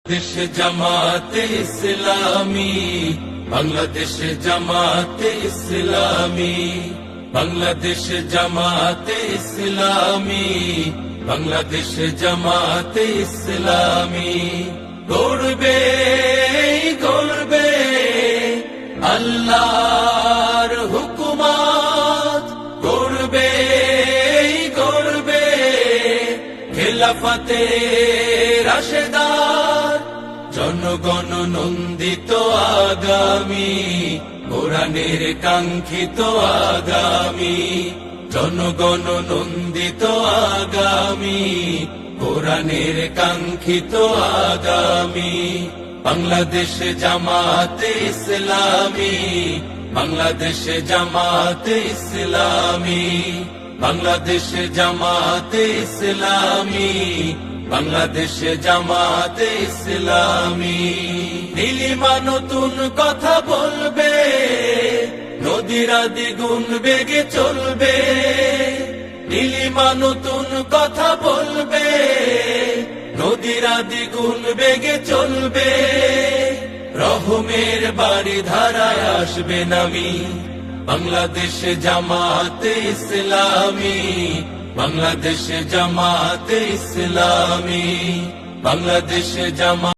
দেশ জামাতে ইসলামী, বাংলাদেশ জামাতে ইসলামী, বাংলাদেশ জামাতে ইসলামী, বাংলাদেশ জামাতে ইসলামী। গর্বে গর্বে আল্লাহর হুকুমত, গর্বে গর্বে খেলাফতে রাশেদার, জনগণ নন্দিত আগামী, কোরআনের কাঙ্ক্ষিত আগামী, জনগণ নন্দিত আগামী, কোরআনের কাঙ্ক্ষিত আগামী। বাংলাদেশ জামাতে ইসলামী, বাংলাদেশ জামাতে ইসলামী, বাংলাদেশ জামাতে ইসলামী, বাংলাদেশ জামাতে ইসলামী। নীলিমা নতুন কথা বলবে, নদীরা দ্বিগুণ বেগে চলবে। নীলিমা নতুন কথা বলবে, নদীরা দ্বিগুণ বেগে চলবে। রহমের বাড়ি ধারায় আসবে নামি, বাংলাদেশ জামাতে ইসলামী, বাংলাদেশ জামাতে ইসলামী, বাংলাদেশ জামাতে